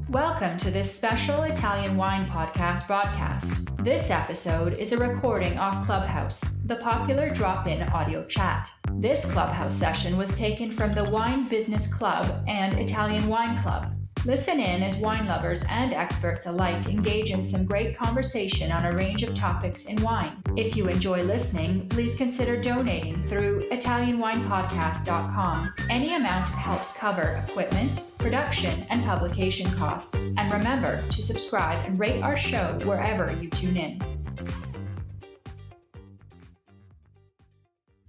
Welcome to this special Italian wine podcast broadcast. This episode is a recording off Clubhouse, the popular drop-in audio chat. This Clubhouse session was taken from the Wine Business Club and Italian Wine Club. Listen in as wine lovers and experts alike engage in some great conversation on a range of topics in wine. If you enjoy listening, please consider donating through ItalianWinePodcast.com. Any amount helps cover equipment, production, and publication costs. And remember to subscribe and rate our show wherever you tune in.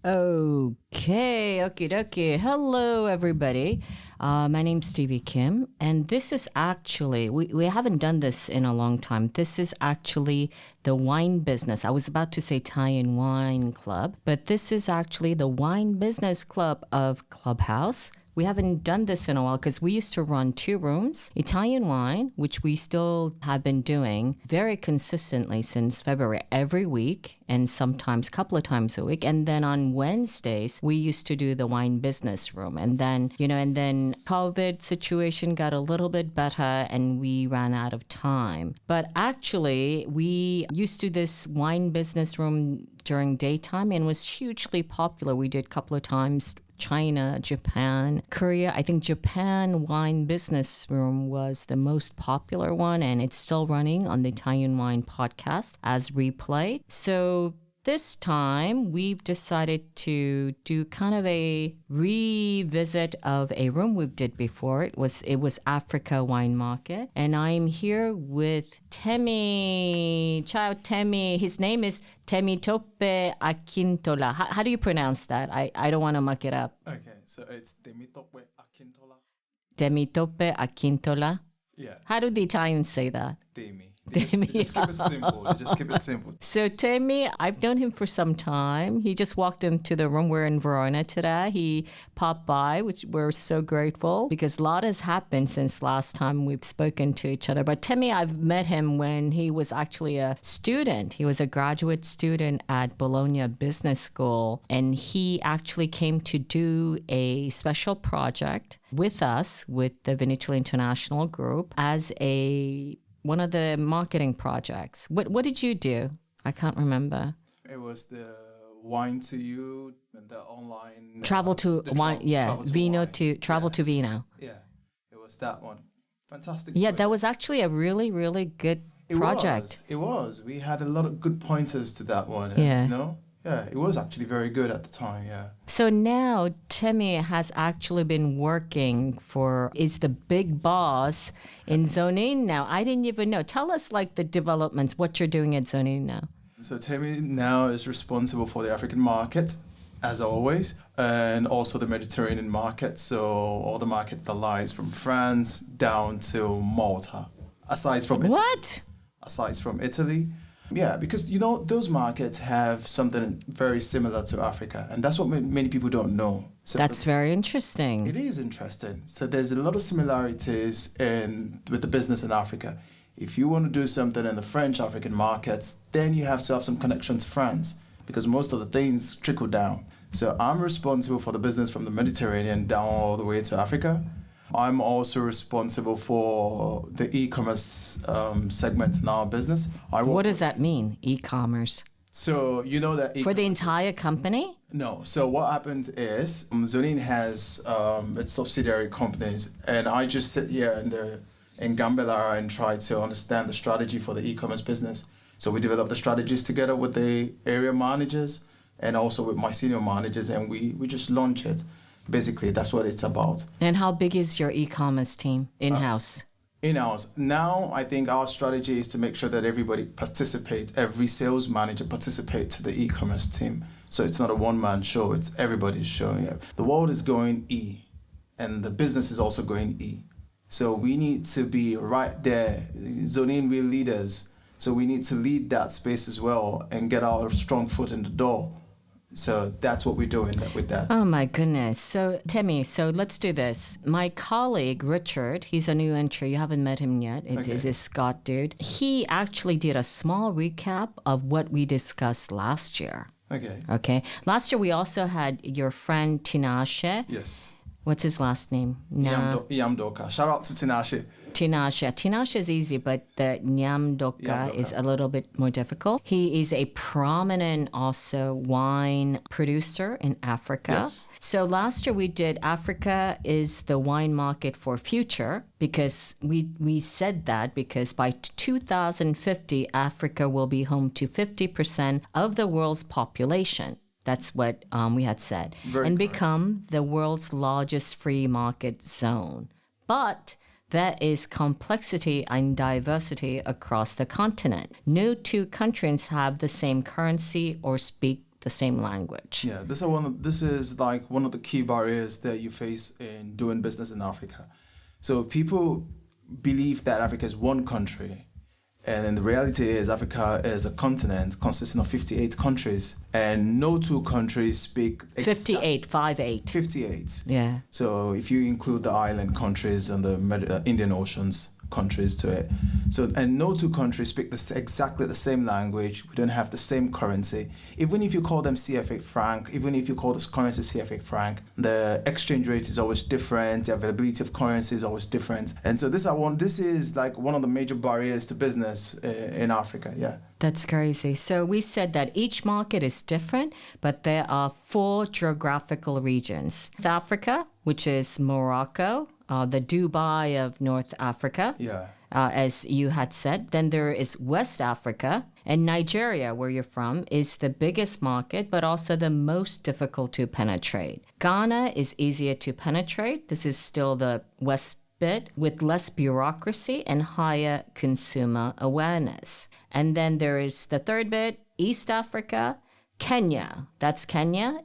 Okay, okie dokie. Hello, everybody. My name's Stevie Kim, and this is actually, we haven't done this in a long time. This is actually the wine business. I was about to say Italian Wine Club, but this is actually the Wine Business Club of Clubhouse. We haven't done this in a while because we used to run 2 rooms, Italian wine, which we still have been doing very consistently since February, every week, and sometimes a couple of times a week. And then on Wednesdays, we used to do the wine business room. And then, COVID situation got a little bit better and we ran out of time. But actually, we used to do this wine business room during daytime and was hugely popular. We did a couple of times China, Japan, Korea. I think Japan Wine Business Room was the most popular one, and it's still running on the Italian Wine Podcast as replay. So this time, we've decided to do kind of a revisit of a room we did before. It was Africa Wine Market. And I'm here with Temi. Ciao, Temi. His name is Temitope Akintola. How do you pronounce that? I don't want to muck it up. Okay, so it's Temitope Akintola. Temitope Akintola? Yeah. How do the Italians say that? Temi. They just keep it simple. They just keep it simple. So Temi, I've known him for some time. He just walked into the room. We're in Verona today. He popped by, which we're so grateful because a lot has happened since last time we've spoken to each other. But Temi, I've met him when he was actually a student. He was a graduate student at Bologna Business School. And he actually came to do a special project with us, with the Vinitaly International Group, as one of the marketing projects. What did you do? I can't remember. It was the Wine to You and the online... Travel to wine, Vino to Travel to Vino. Yeah, it was that one. Fantastic. Yeah, that was actually a really, really good project. It was. We had a lot of good pointers to that one. Yeah. Yeah, it was actually very good at the time, yeah. So now Temi has actually been working is the big boss in Zonin now. I didn't even know. Tell us the developments, what you're doing at Zonin now. So Temi now is responsible for the African market, as always, and also the Mediterranean market. So all the market that lies from France down to Malta, aside from Italy. What? Aside from Italy. Yeah, because, those markets have something very similar to Africa, and that's what many people don't know. So that's very interesting. It is interesting. So there's a lot of similarities with the business in Africa. If you want to do something in the French African markets, then you have to have some connection to France, because most of the things trickle down. So I'm responsible for the business from the Mediterranean down all the way to Africa. I'm also responsible for the e-commerce segment in our business. What does that mean, e-commerce? So you know that... For the entire company? No. So what happens is Zonin has its subsidiary companies, and I just sit here in Gambella and try to understand the strategy for the e-commerce business. So we develop the strategies together with the area managers and also with my senior managers, and we just launch it. Basically, that's what it's about. And how big is your e-commerce team in-house? In-house. Now, I think our strategy is to make sure that everybody participates, every sales manager participates to the e-commerce team. So it's not a one-man show, it's everybody's show. Yeah. The world is going E, and the business is also going E. So we need to be right there. Zonin, we're leaders. So we need to lead that space as well and get our strong foot in the door. So that's what we're doing with that. Oh my goodness. So Temi, let's do this. My colleague, Richard, he's a new entry. You haven't met him yet. It's a Scott dude. He actually did a small recap of what we discussed last year. Okay. Last year we also had your friend Tinashe. Yes. What's his last name? Yamdoka. Shout out to Tinashe. Tinashe. Tinashe is easy, but the Nyamdoka is a little bit more difficult. He is a prominent also wine producer in Africa. Yes. So last year we did Africa is the wine market for future, because we said that because by 2050, Africa will be home to 50% of the world's population. That's what we had said. Very correct. Become the world's largest free market zone. But there is complexity and diversity across the continent. No two countries have the same currency or speak the same language. Yeah, this is like one of the key barriers that you face in doing business in Africa. So people believe that Africa is one country, and then the reality is Africa is a continent consisting of 58 countries, and no two countries speak 58. 58. Yeah. So if you include the island countries and the Indian Oceans countries to it, and no two countries speak exactly the same language. We don't have the same currency. Even if you call them CFA franc, even if you call this currency CFA franc, the exchange rate is always different. The availability of currency is always different. And so this is like one of the major barriers to business in Africa. Yeah. That's crazy. So we said that each market is different, but there are 4 geographical regions. South Africa, which is Morocco, the Dubai of North Africa, as you had said. Then there is West Africa, and Nigeria, where you're from, is the biggest market, but also the most difficult to penetrate. Ghana is easier to penetrate. This is still the West bit, with less bureaucracy and higher consumer awareness. And then there is the third bit, East Africa. Kenya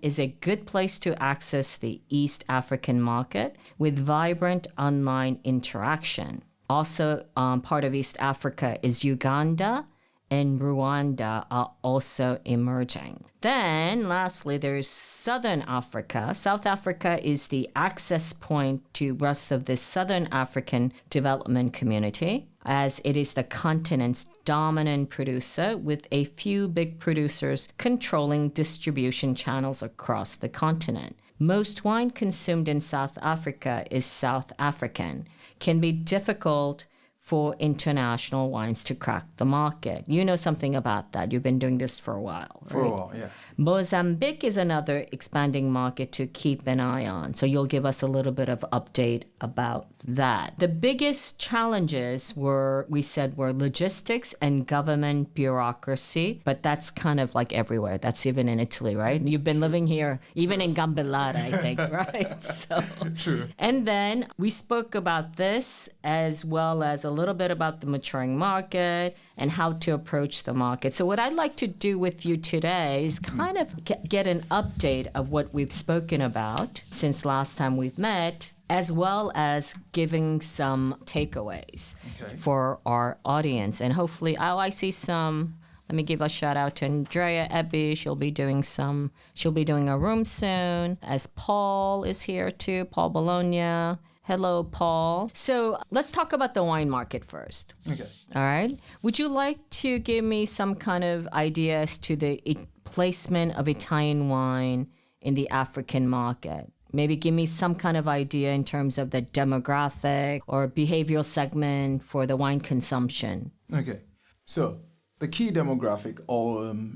is a good place to access the East African market with vibrant online interaction. Also, part of East Africa is Uganda, and Rwanda are also emerging. Then, lastly, there's Southern Africa. South Africa is the access point to rest of the Southern African development community, as it is the continent's dominant producer, with a few big producers controlling distribution channels across the continent. Most wine consumed in South Africa is South African. Can be difficult for international wines to crack the market. You know something about that. You've been doing this for a while, right? For a while, yeah. Mozambique is another expanding market to keep an eye on. So you'll give us a little bit of update about that. The biggest challenges were logistics and government bureaucracy, but that's kind of like everywhere. That's even in Italy, right? You've been living here, even in Gambellata, I think, right? So, true. And then we spoke about this as well as a little bit about the maturing market and how to approach the market. So what I'd like to do with you today is kind of get an update of what we've spoken about since last time we've met, as well as giving some takeaways for our audience. And hopefully, I see some. Let me give a shout out to Andrea Ebby. She'll be doing a room soon, as Paul is here too, Paul Bologna. Hello, Paul. So let's talk about the wine market first. Okay. All right. Would you like to give me some kind of idea as to the placement of Italian wine in the African market? Maybe give me some kind of idea in terms of the demographic or behavioral segment for the wine consumption. Okay. So the key demographic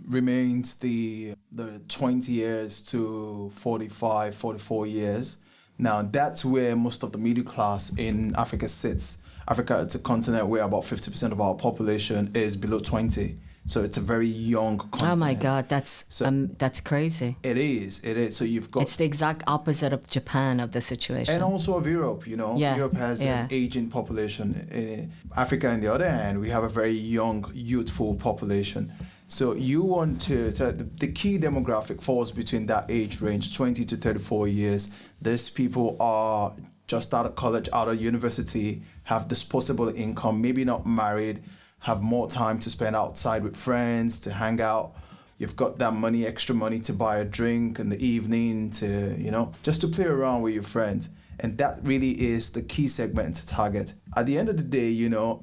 remains the 20 years to 45, 44 years. Now, that's where most of the middle class in Africa sits. Africa is a continent where about 50% of our population is below 20. So it's a very young continent. Oh my God, that's crazy. It is. So you've got... It's the exact opposite of Japan, of the situation. And also of Europe, Yeah. Europe has an aging population. Africa, on the other hand, we have a very young, youthful population. So you want the key demographic falls between that age range, 20 to 34 years. These people are just out of college, out of university, have disposable income, maybe not married, have more time to spend outside with friends, to hang out. You've got that money, extra money to buy a drink in the evening, to, just to play around with your friends. And that really is the key segment to target. At the end of the day,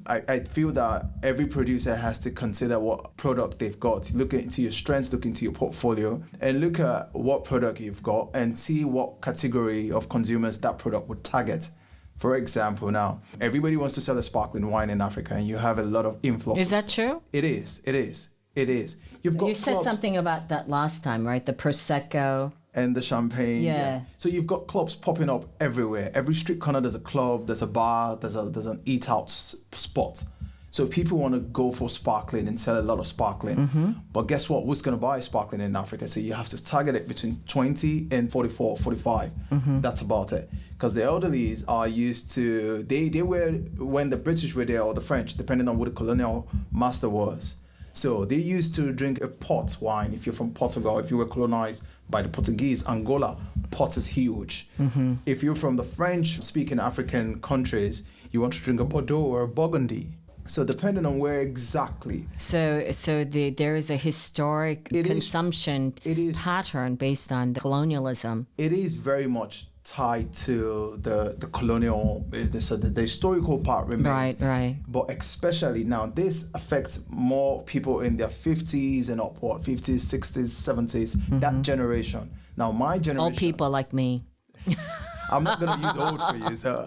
I feel that every producer has to consider what product they've got. Look into your strengths, look into your portfolio, and look at what product you've got and see what category of consumers that product would target. For example, now, everybody wants to sell a sparkling wine in Africa, and you have a lot of influx. Is that true? It is. You've got You said clubs something about that last time, right? The Prosecco. and the champagne. Yeah. So you've got clubs popping up everywhere. Every street corner, there's a club, there's a bar, there's an eat-out spot. So people want to go for sparkling and sell a lot of sparkling. Mm-hmm. But guess what? Who's going to buy sparkling in Africa? So you have to target it between 20 and 44, 45. Mm-hmm. That's about it. Because the elderlies are used to, they were, when the British were there or the French, depending on what the colonial master was. So they used to drink a pot wine. If you're from Portugal, if you were colonized by the Portuguese, Angola, pot is huge. Mm-hmm. If you're from the French-speaking African countries, you want to drink a Bordeaux or a Burgundy. So depending on where exactly. So there is a historic consumption pattern based on the colonialism. It is very much tied to the colonial, so the historical part remains. Right. But especially now, this affects more people in their 50s and upward, 50s, 60s, 70s, that generation. Now, my generation. Old people like me. I'm not going to use old for you. So.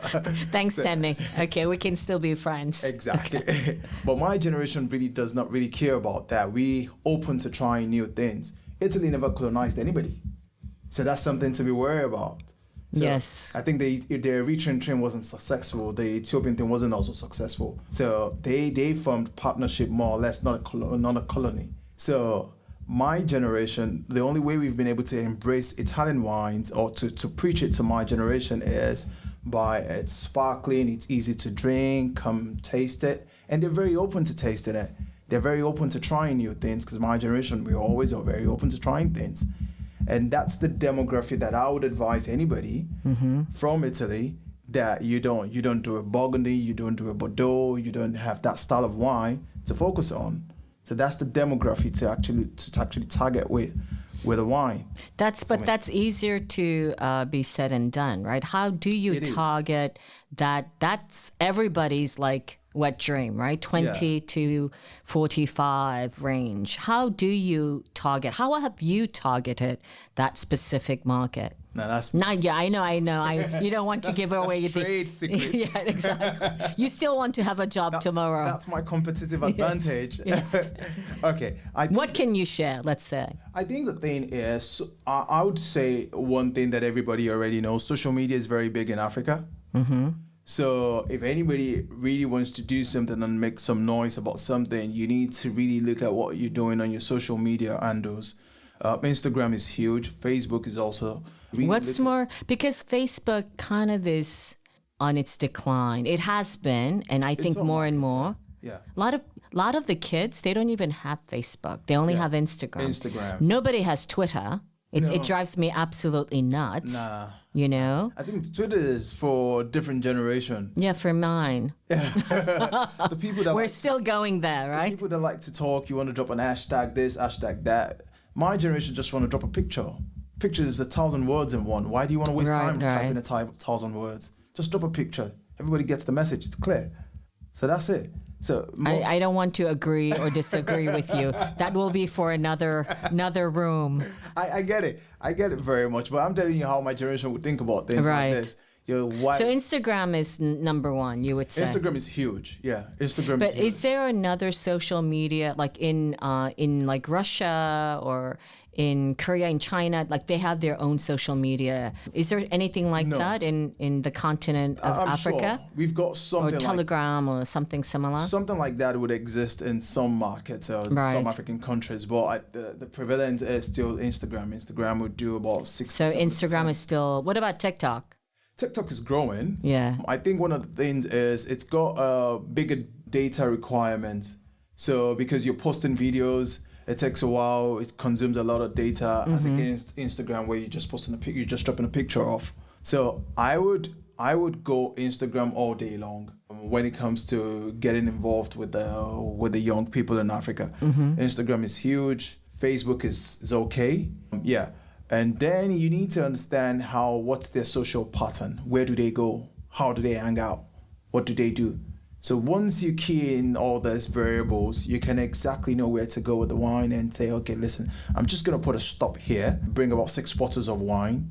Thanks, Temi. Okay, we can still be friends. Exactly. Okay. But my generation really does not really care about that. We open to trying new things. Italy never colonized anybody. So that's something to be worried about. So yes. I think the Eritrean thing wasn't successful. The Ethiopian thing wasn't also successful. So they formed partnership more or less, not a colony. So my generation, the only way we've been able to embrace Italian wines or to preach it to my generation is by it's sparkling, it's easy to drink, come taste it. And they're very open to tasting it. They're very open to trying new things because my generation, we always are very open to trying things. And that's the demographic that I would advise anybody from Italy, that you don't do a Burgundy, you don't do a Bordeaux, you don't have that style of wine to focus on. So that's the demographic to actually target with a wine. That's easier to be said and done, right? How do you target that? That's everybody's like wet dream, right? 20 to 45 range. How do you target? How have you targeted that specific market? No, that's I know. You don't want to give away your trade secrets. Yeah, exactly. You still want to have a job tomorrow. That's my competitive advantage. Okay. What can you share? Let's say. I think the thing is, I would say one thing that everybody already knows: social media is very big in Africa. Mm-hmm. So if anybody really wants to do something and make some noise about something, you need to really look at what you're doing on your social media handles. Instagram is huge. Facebook is also. What's more, because Facebook kind of is on its decline. It has been, and I think more and more. Yeah. A lot of the kids, they don't even have Facebook. They only have Instagram. Nobody has Twitter. It drives me absolutely nuts. Nah. You know? I think Twitter is for a different generation. Yeah, for mine. The people that We're still going there, right? The people that like to talk, you want to drop an hashtag this, hashtag that. My generation just want to drop a picture. Picture is 1,000 words in one. Why do you want to waste time typing 1,000 words? Just drop a picture. Everybody gets the message. It's clear. So that's it. So I don't want to agree or disagree with you. That will be for another room. I get it. I get it very much. But I'm telling you how my generation would think about things like this. So Instagram is number one, you would say. Instagram is huge. Yeah, Instagram. But is there another social media like in like Russia or in Korea, in China, like they have their own social media? Is there anything like that in the continent of Africa? Sure. We've got something or Telegram or something similar. Something like that would exist in some markets or some African countries, but the prevalence is still Instagram. Instagram would do about 60%. So Instagram is still. What about TikTok? TikTok is growing. Yeah. I think one of the things is it's got a bigger data requirement. So because you're posting videos, it takes a while. It consumes a lot of data as against Instagram, where you're just posting you're just dropping a picture off. So I would go Instagram all day long when it comes to getting involved with the young people in Africa. Instagram is huge. Facebook is okay. Yeah. And then you need to understand what's their social pattern. Where do they go? How do they hang out? What do they do? So once you key in all those variables, you can exactly know where to go with the wine and say, okay, listen, I'm just going to put a stop here, bring about 6 bottles of wine,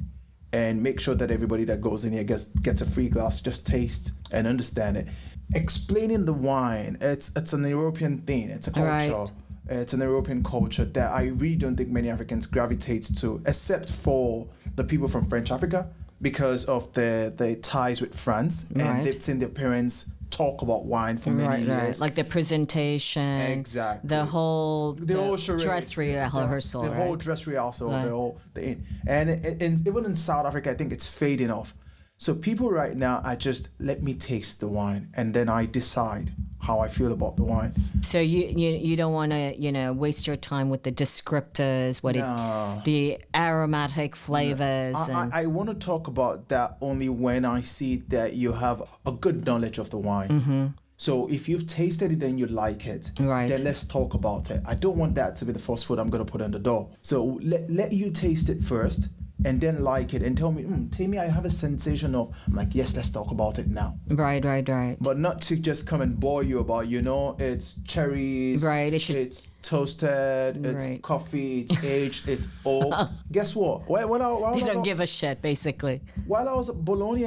and make sure that everybody that goes in here gets a free glass, just taste and understand it. Explaining the wine, it's an European thing, it's a culture. Right. It's an European culture that I really don't think many Africans gravitate to, except for the people from French Africa, because of the ties with France, and they've seen their parents talk about wine for many years. Right. Like the presentation. Exactly. The whole dress rehearsal. The whole dress rehearsal, and even in South Africa, I think it's fading off. So people right now are just, let me taste the wine, and then I decide how I feel about the wine. So you don't want to waste your time with the descriptors, the aromatic flavors. No. I want to talk about that only when I see that you have a good knowledge of the wine. Mm-hmm. So if you've tasted it and you like it, then let's talk about it. I don't want that to be the first food I'm going to put on the door. So let you taste it first, and then like it and tell me, Temi, I have a sensation of, I'm like, yes, let's talk about it now. Right. But not to just come and bore you about, it's cherries, it's toasted, it's coffee, it's aged, it's old. Guess what? You don't give a shit, basically. While I was at Bologna,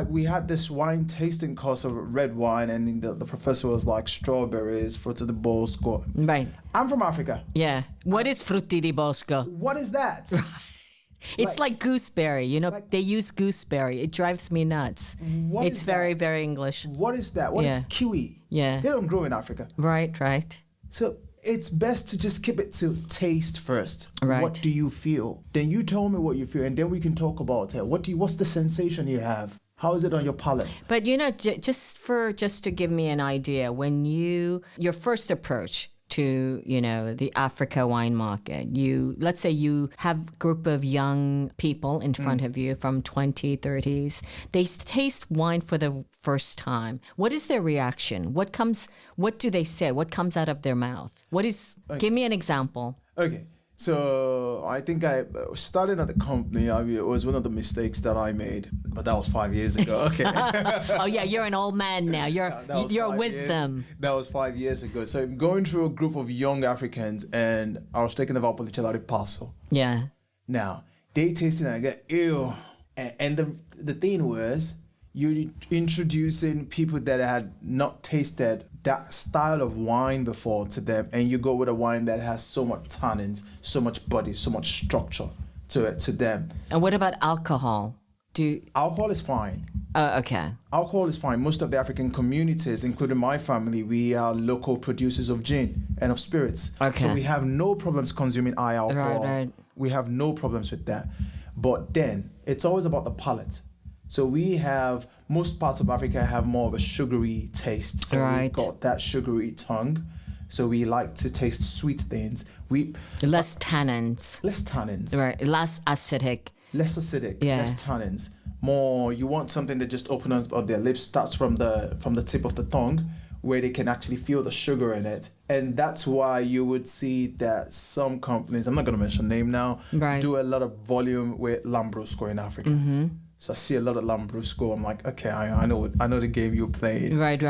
we had this wine tasting course of red wine, and the professor was like, strawberries, frutti di bosco. Right. I'm from Africa. Yeah. What is frutti di bosco? What is that? It's like gooseberry, they use gooseberry. It drives me nuts. It's very, very English. What is that? What is kiwi? Yeah. They don't grow in Africa. Right. So it's best to just keep it to taste first. Right. What do you feel? Then you tell me what you feel, and then we can talk about it. What's the sensation you have? How is it on your palate? But just to give me an idea, when your first approach to the Africa wine market, let's say you have a group of young people in front of you from 20s, 30s. They taste wine for the first time. What is their reaction? What do they say? What comes out of their mouth? Give me an example. Okay. So I think starting at the company, it was one of the mistakes that I made, but that was 5 years ago. Okay. Oh yeah, you're an old man now. You're wisdom. That was 5 years ago. So I'm going through a group of young Africans, and I was taking about Politecnico di Passo. Yeah. Now they tasted it and I go, ew. And the thing was, you're introducing people that had not tasted that style of wine before to them, and you go with a wine that has so much tannins, so much body, so much structure to them. And what about alcohol? Alcohol is fine. Okay. Alcohol is fine. Most of the African communities, including my family, we are local producers of gin and of spirits. Okay. So we have no problems consuming high alcohol. Right. We have no problems with that. But then it's always about the palate. So most parts of Africa have more of a sugary taste. So we've got that sugary tongue. So we like to taste sweet things. Less tannins. Right. Less acidic. Yeah. Less tannins. More, you want something that just opens up their lips, starts from the tip of the tongue, where they can actually feel the sugar in it. And that's why you would see that some companies, I'm not going to mention name now, do a lot of volume with Lambrusco in Africa. Mm-hmm. So I see a lot of Lambrusco. I'm like, okay, I know the game you're playing. Right.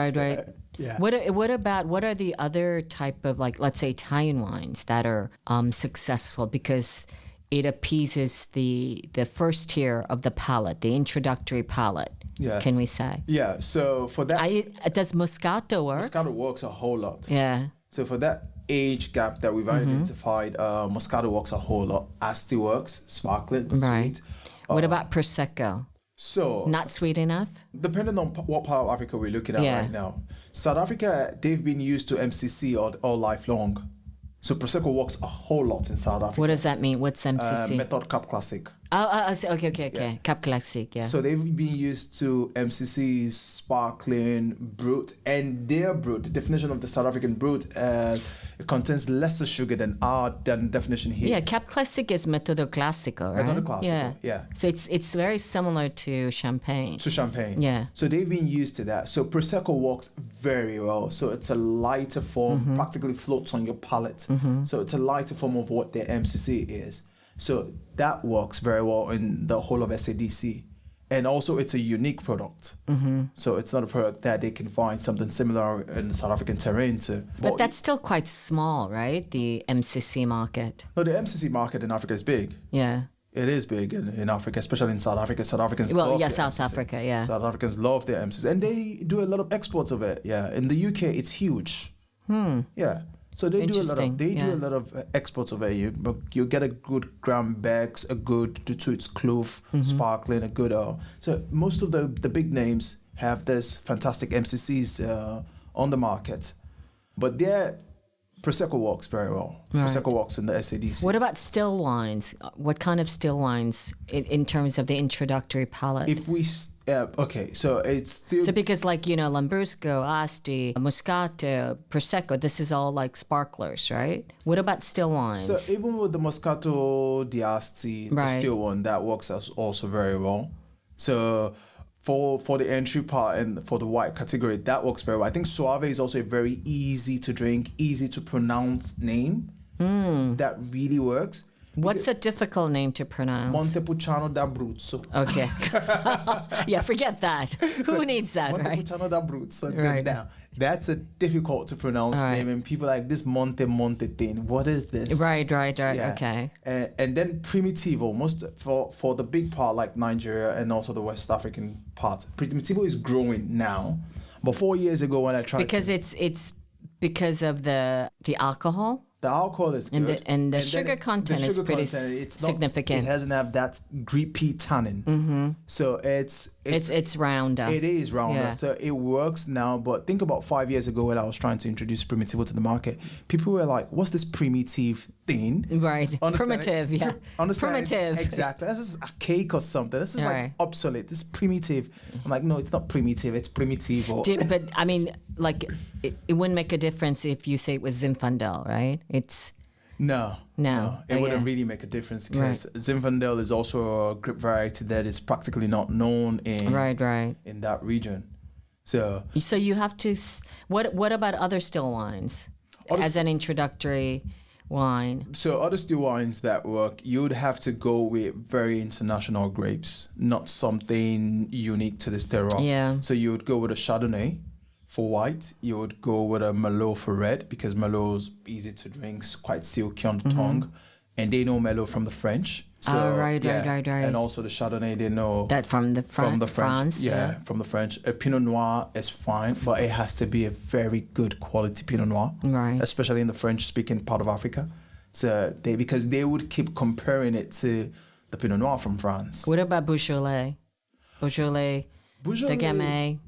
Yeah. What are the other type of, like, let's say Italian wines that are successful because it appeases the first tier of the palate, the introductory palate? Yeah. Can we say? Yeah. So for that, does Moscato work? Moscato works a whole lot. Yeah. So for that age gap that we've identified, Moscato works a whole lot. Asti works, sparkling, sweet. What about Prosecco? So not sweet enough? Depending on what part of Africa we're looking at right now. South Africa, they've been used to MCC all life long. So Prosecco works a whole lot in South Africa. What does that mean? What's MCC? Method Cap Classic. Okay. Yeah. Cap Classic, yeah. So they've been used to MCC's sparkling brut, and their brut, the definition of the South African brut, it contains lesser sugar than our definition here. Yeah, Cap Classic is Metodo Classico, right? Metodo Classico, yeah. So it's very similar to Champagne. Yeah. So they've been used to that. So Prosecco works very well. So it's a lighter form, practically floats on your palate. Mm-hmm. So it's a lighter form of what their MCC is. So that works very well in the whole of SADC. And also it's a unique product. So it's not a product that they can find something similar in the South African terrain to. But that's still quite small, right? The MCC market. No, the MCC market in Africa is big. Yeah. It is big in Africa, especially in South Africa. South Africans love their South MCC. Africa, yeah. South Africans love their MCC. And they do a lot of exports of it, yeah. In the UK, it's huge. Yeah. So they do a lot of exports of it. You get a good gram bags, a good to its clove, sparkling, a good so most of the big names have this fantastic MCCs on the market, but their Prosecco works very well. Right. Prosecco works in the SADC. What about still wines? What kind of still wines in terms of the introductory palate? If we so it's still because Lambrusco, Asti, Moscato, Prosecco, this is all like sparklers, right? What about still wines? So even with the Moscato di Asti, the still one, that works also very well. So for the entry part and for the white category, that works very well. I think Soave is also a very easy to drink, easy to pronounce name. That really works. What's a difficult name to pronounce? Montepulciano d'Abruzzo. Okay. Yeah, forget that. Who needs that, right? Montepulciano d'Abruzzo. Right. Now, that's a difficult to pronounce name, and people are like this Monte thing. What is this? Right. Yeah. Okay. And then Primitivo, most for the big part like Nigeria and also the West African part. Primitivo is growing now, but 4 years ago when I tried it's because of the alcohol. The alcohol is good. And the sugar content is pretty significant. It doesn't have that grapey tannin. So it's rounder. It is rounder. Yeah. So it works now. But think about 5 years ago when I was trying to introduce Primitivo to the market. People were like, what's this primitive thing? Right. Primitive, yeah. Primitive. Exactly. This is a cake or something. This is like obsolete. This is primitive. I'm like, no, it's not primitive. It's primitivo. But I mean, like, it wouldn't make a difference if you say it was Zinfandel, right? It's No. It wouldn't really make a difference because Zinfandel is also a grape variety that is practically not known in in that region. So you have to. What about other still wines as an introductory wine? So other still wines that work, you'd have to go with very international grapes, not something unique to this terroir. Yeah. So you would go with a Chardonnay for white. You would go with a Merlot for red because Merlot's easy to drink, quite silky on the tongue, and they know Merlot from the French. So, right. And also the Chardonnay, they know that from the French. From the French. A Pinot Noir is fine, but it has to be a very good quality Pinot Noir, right? Especially in the French-speaking part of Africa. So because they would keep comparing it to the Pinot Noir from France. What about Beaujolais, the Gamay?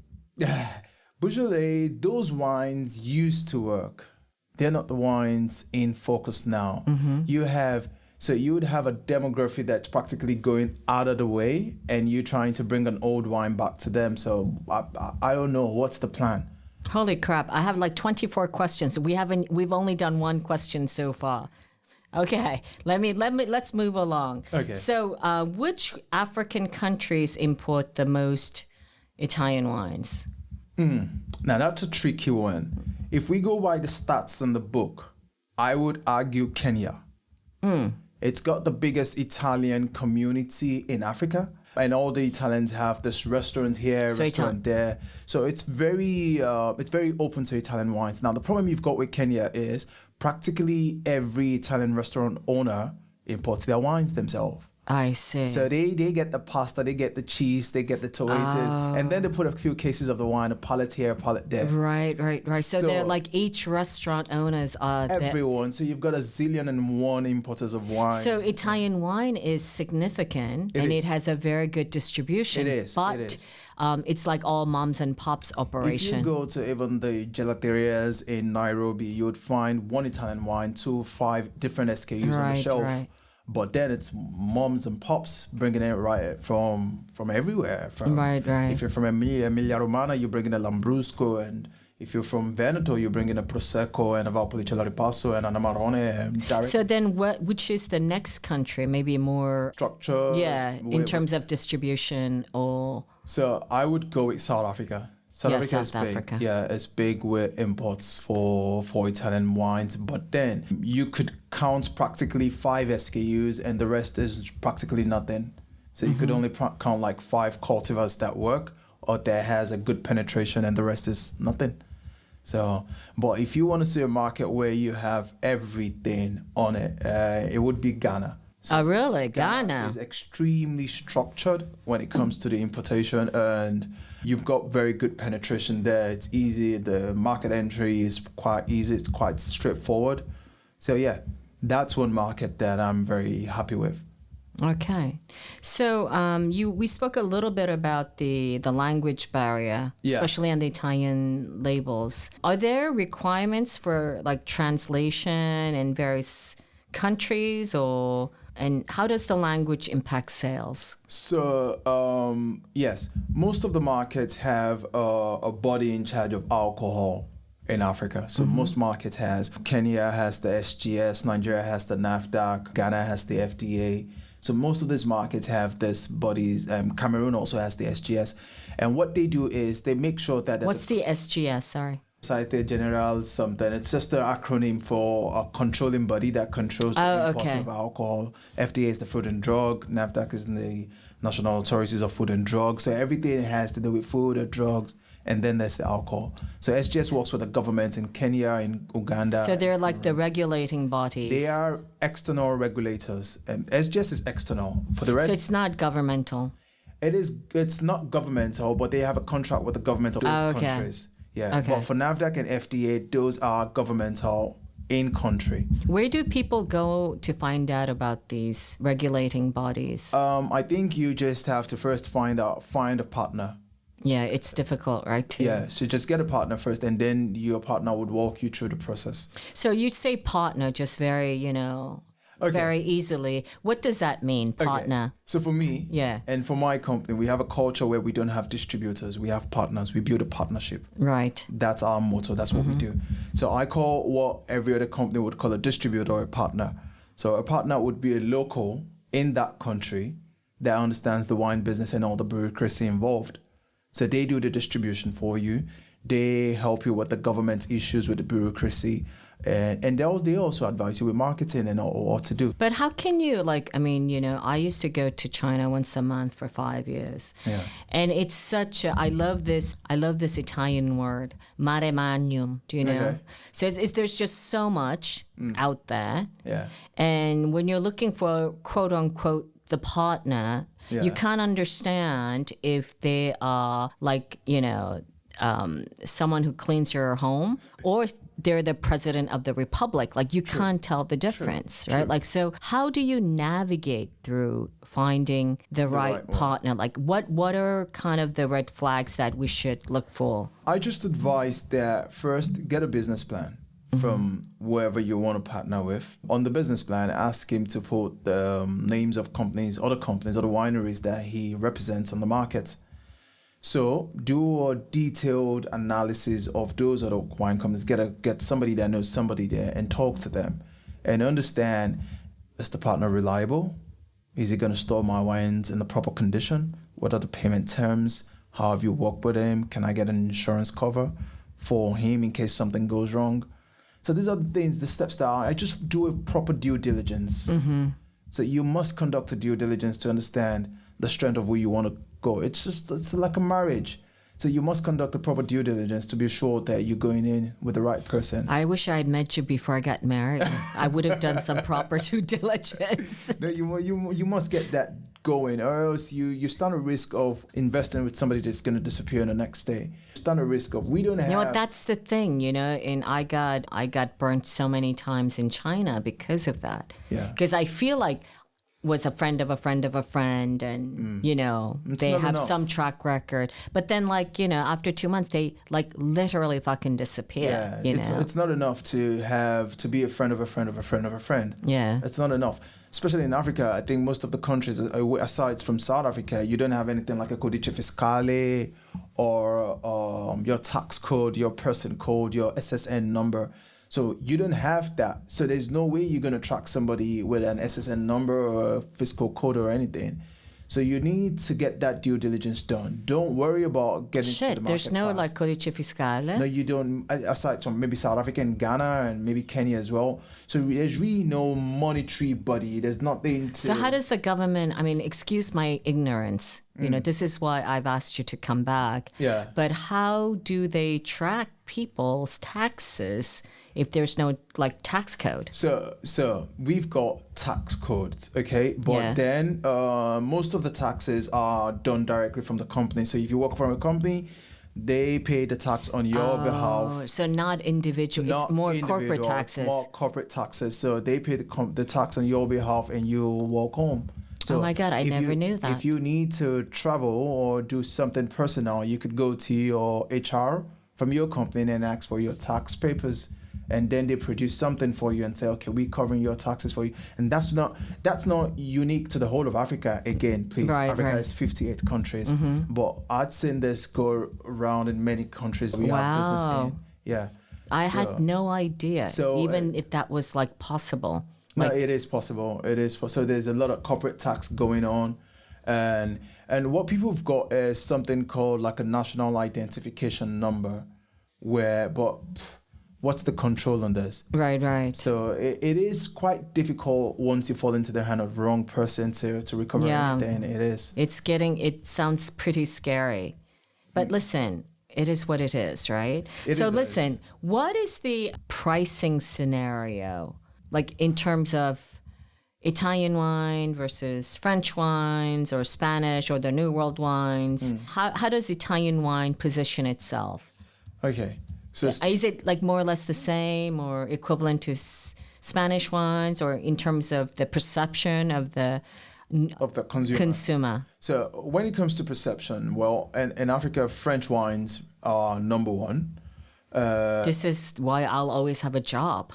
Beaujolais, those wines used to work. They're not the wines in focus now. You would have a demography that's practically going out of the way, and you're trying to bring an old wine back to them. So I don't know what's the plan. Holy crap! I have like 24 questions. We've only done one question so far. Okay, let's move along. Okay. So, which African countries import the most Italian wines? Now that's a tricky one. If we go by the stats in the book, I would argue Kenya. It's got the biggest Italian community in Africa, and all the Italians have this restaurant here, restaurant there. So it's very open to Italian wines. Now the problem you've got with Kenya is practically every Italian restaurant owner imports their wines themselves. I see. So they get the pasta, they get the cheese, they get the tomatoes, and then they put a few cases of the wine, a pallet here, a pallet there. Right. So they're like each restaurant owners are everyone. So you've got 1,000,001 importers of wine. So Italian wine is significant, it has a very good distribution. It is. But it's like all moms and pops operation. If you go to even the gelaterias in Nairobi, you would find one Italian wine, 5 different SKUs on the shelf. Right. But then it's moms and pops bringing it right from everywhere. Right. If you're from Emilia Romagna, you're bringing a Lambrusco, and if you're from Veneto, you're bringing a Prosecco and a Valpolicella Ripasso and an Amarone. So then, which is the next country? Maybe more structure. Yeah, in terms of distribution or. So I would go with South Africa. Africa is South big. Africa. Yeah, it's big with imports for Italian wines. But then you could count practically 5 SKUs and the rest is practically nothing. So you could only count like 5 cultivars that work or that has a good penetration and the rest is nothing. So, but if you want to see a market where you have everything on it, it would be Ghana. So Oh, really? Ghana is extremely structured when it comes to the importation, and you've got very good penetration there. It's easy. The market entry is quite easy. It's quite straightforward. So yeah, that's one market that I'm very happy with. Okay. So we spoke a little bit about the language barrier, Yeah. especially on the Italian labels. Are there requirements for like translation in various countries, and how does the language impact sales? So yes, most of the markets have a body in charge of alcohol in Africa. So most markets has. Kenya has the SGS, Nigeria has the NAFDAC, Ghana has the FDA. So most of these markets have this bodies. Cameroon also has the SGS. And what they do is they make sure that... What's the SGS? Sorry. Societe Generale something. It's just the acronym for a controlling body that controls the imports of alcohol. FDA is the Food and Drug. NAFDAC is the National Authorities of Food and Drug. So everything has to do with food or drugs. And then there's the alcohol. So SGS works with the government in Kenya, in Uganda. So they're like the regulating bodies. They are external regulators. SGS is external. For the rest, So it's not governmental. It's not governmental, but they have a contract with the government of those countries. Yeah. Okay. But for NAFDAC and FDA, those are governmental in country. Where do people go to find out about these regulating bodies? I think you just have to first find a partner. Yeah, it's difficult, right? Yeah, so just get a partner first, and then your partner would walk you through the process. So you say partner just very, very easily. What does that mean, partner? Okay. So for me, and for my company, we have a culture where we don't have distributors. We have partners. We build a partnership. Right. That's our motto. That's what we do. So I call what every other company would call a distributor or a partner. So a partner would be a local in that country that understands the wine business and all the bureaucracy involved. So they do the distribution for you. They help you with the government issues, with the bureaucracy. And they also advise you with marketing and what to do. But how can you, I used to go to China once a month for 5 years. Yeah. And it's such I love this Italian word, mare magnum, do you know? Okay. So there's just so much out there. Yeah. And when you're looking for, quote unquote, the partner, you can't understand if they are someone who cleans your home or they're the president of the republic. Like you can't tell the difference, right? Like, so how do you navigate through finding the right partner? Like what are kind of the red flags that we should look for? I just advise that first get a business plan from whoever you want to partner with. On the business plan, ask him to put the names of other wineries that he represents on the market. So do a detailed analysis of those other wine companies. Get somebody that knows somebody there and talk to them and understand, is the partner reliable? Is he going to store my wines in the proper condition? What are the payment terms? How have you worked with him? Can I get an insurance cover for him in case something goes wrong? So these are the steps that I just do a proper due diligence. So you must conduct a due diligence to understand the strength of where you want to go. It's like a marriage. So you must conduct a proper due diligence to be sure that you're going in with the right person. I wish I had met you before I got married. I would have done some proper due diligence. No, you must get that going, or else you stand a risk of investing with somebody that's going to disappear the next day. You stand a risk of we don't have. You know what? That's the thing, and I got burnt so many times in China because of that. Yeah. Because I feel like was a friend of a friend of a friend, and they have enough. some track record, but then after 2 months they literally fucking disappear. It's not enough to be a friend of a friend of a friend of a friend. Yeah, it's not enough, especially in Africa. I think most of the countries, aside from South Africa, you don't have anything like a codice fiscale or your tax code, your person code, your SSN number. So you don't have that. So there's no way you're going to track somebody with an SSN number or a fiscal code or anything. So you need to get that due diligence done. Don't worry about getting to the market there's no fast. like codice fiscale. No, you don't. Aside from maybe South Africa and Ghana and maybe Kenya as well. So there's really no monetary body. There's nothing to. So how does the government? I mean, excuse my ignorance. You know, this is why I've asked you to come back. Yeah. But how do they track people's taxes if there's no like tax code? So we've got tax codes, okay, but then most of the taxes are done directly from the company. So if you work for a company, they pay the tax on your behalf. So not individual. It's more corporate taxes. More corporate taxes. So they pay the tax on your behalf, and you walk home. So oh my God, I never knew that. If you need to travel or do something personal, you could go to your HR from your company and ask for your tax papers. And then they produce something for you and say, okay, we're covering your taxes for you. And that's not unique to the whole of Africa. Again, please, Africa is 58 countries. But I'd seen this go around in many countries. We have business in. Yeah. I had no idea, even if that was like possible. No, it is possible. It is. So there's a lot of corporate tax going on. And what people have got is something called like a national identification number what's the control on this? Right. So it is quite difficult once you fall into the hand of the wrong person to recover everything. It is. It sounds pretty scary. But listen, it is what it is, right? Listen, what is the pricing scenario? Like in terms of Italian wine versus French wines or Spanish or the New World wines. How does Italian wine position itself? Okay. So is it like more or less the same or equivalent to Spanish wines, or in terms of the perception of the consumer? So when it comes to perception, well, in Africa, French wines are number one. This is why I'll always have a job.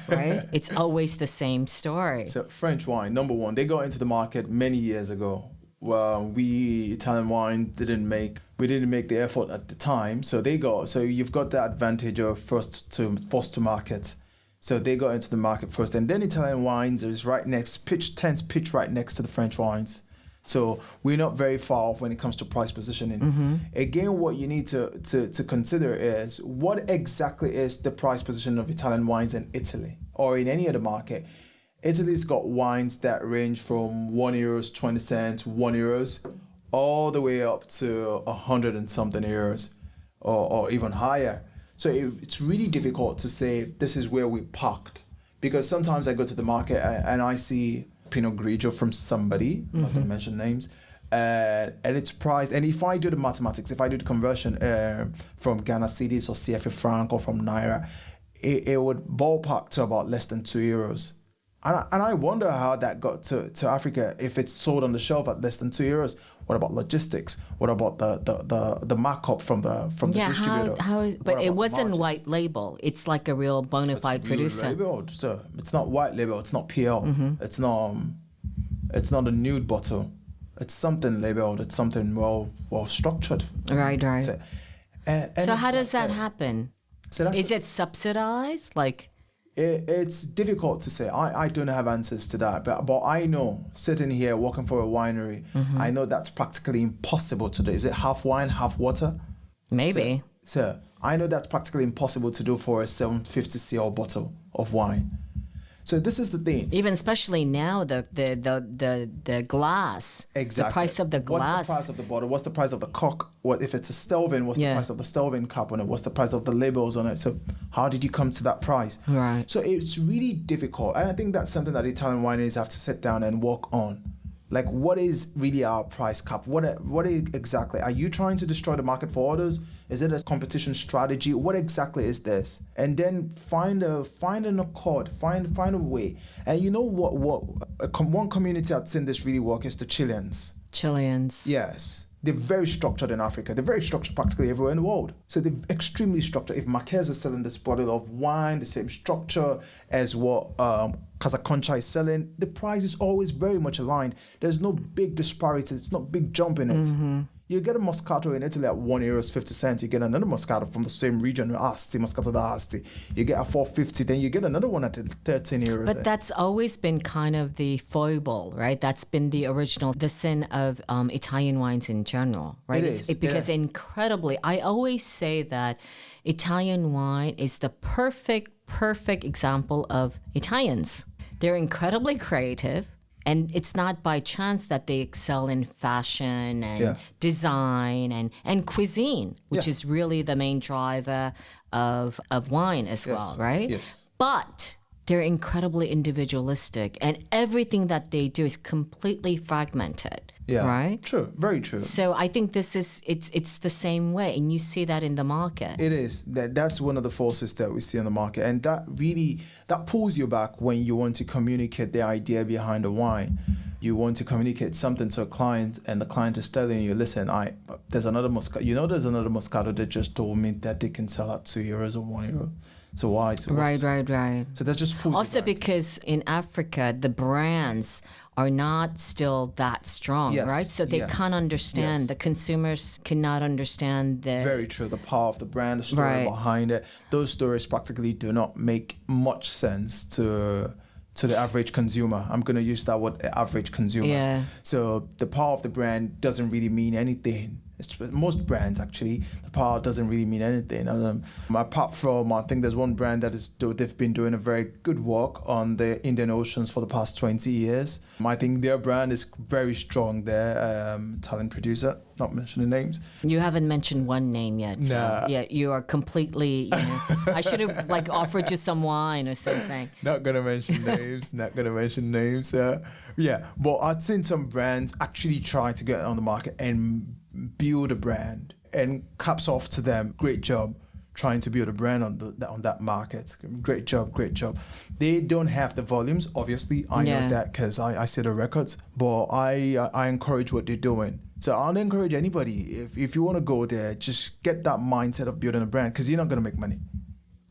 Right? It's always the same story. So French wine, number one, they got into the market many years ago. Well, we Italian wine didn't make the effort at the time. So you've got the advantage of first to market. So they got into the market first, and then Italian wines is tends pitch right next to the French wines. So we're not very far off when it comes to price positioning. Again, what you need to consider is what exactly is the price position of Italian wines in Italy or in any other market. Italy's got wines that range from €1, 20 cents, €1, all the way up to 100 and something euros or even higher. So it's really difficult to say this is where we parked, because sometimes I go to the market and I see Pinot Grigio from somebody, not going to mention names, and it's priced. And if I do the mathematics, if I do the conversion from Ghana cedis or CFA franc or from Naira, it would ballpark to about less than €2. And I wonder how that got to Africa if it's sold on the shelf at less than €2. What about logistics? What about the markup from the distributor? But it wasn't white label. It's like a real bona fide producer. Labeled. So it's not white label. It's not PL. It's not a nude bottle. It's something labeled. It's something well structured. Right. So how does that happen? So is it subsidized? Like. It's difficult to say. I don't have answers to that. But I know, sitting here working for a winery, I know that's practically impossible to do. Is it half wine, half water? Maybe. So I know that's practically impossible to do for a 750cl bottle of wine. So this is the thing. Even especially now, the glass. Exactly. The price of the glass. What's the price of the bottle? What's the price of the cork? What if it's a Stelvin? What's the price of the Stelvin cap on it? What's the price of the labels on it? So how did you come to that price? Right. So it's really difficult. And I think that's something that Italian wineries have to sit down and work on. Like, what is really our price cap? What is exactly? Are you trying to destroy the market for others? Is it a competition strategy? What exactly is this? And then find an accord, find a way. And you know what? One community I've seen this really work is the Chileans. Yes. They're very structured in Africa. They're very structured practically everywhere in the world. So they're extremely structured. If Marquez is selling this bottle of wine, the same structure as what Casaconcha is selling, the price is always very much aligned. There's no big disparity. It's not big jump in it. You get a Moscato in Italy at €1 50. You get another Moscato from the same region, Asti, Moscato d'Asti. You get a 450, then you get another one at €13. But that's always been kind of the foible, right? That's been the original, the sin of Italian wines in general, right? It is. Because incredibly, I always say that Italian wine is the perfect example of Italians. They're incredibly creative. And it's not by chance that they excel in fashion and design and cuisine, which is really the main driver of wine as well, right? Yes. But they're incredibly individualistic, and everything that they do is completely fragmented. Yeah. Right? True. Very true. So I think it's the same way, and you see that in the market. It is. That's one of the forces that we see in the market. And that pulls you back when you want to communicate the idea behind the wine. You want to communicate something to a client, and the client is telling you, listen, there's another Moscato. There's another Moscato that just told me that they can sell at €2 or €1. So why? Right. So that just pulls also you back. because in Africa, the brands are not still that strong, right? So they can't understand, the consumers cannot understand the... Very true. The power of the brand, the story behind it. Those stories practically do not make much sense to the average consumer. I'm going to use that word, average consumer. Yeah. So the power of the brand doesn't really mean anything. Most brands, actually, the power doesn't really mean anything. Apart from, I think there's one brand they've been doing a very good work on the Indian Oceans for the past 20 years. I think their brand is very strong there. Talent producer, not mentioning names. You haven't mentioned one name yet. So Nah. yeah, you are completely, I should have offered you some wine or something. Not gonna mention names. But I've seen some brands actually try to get on the market and build a brand, and caps off to them. Great job trying to build a brand on that market. Great job. They don't have the volumes, obviously. I know that because I see the records, but I encourage what they're doing. So I'll encourage anybody, if you want to go there, just get that mindset of building a brand, because you're not going to make money.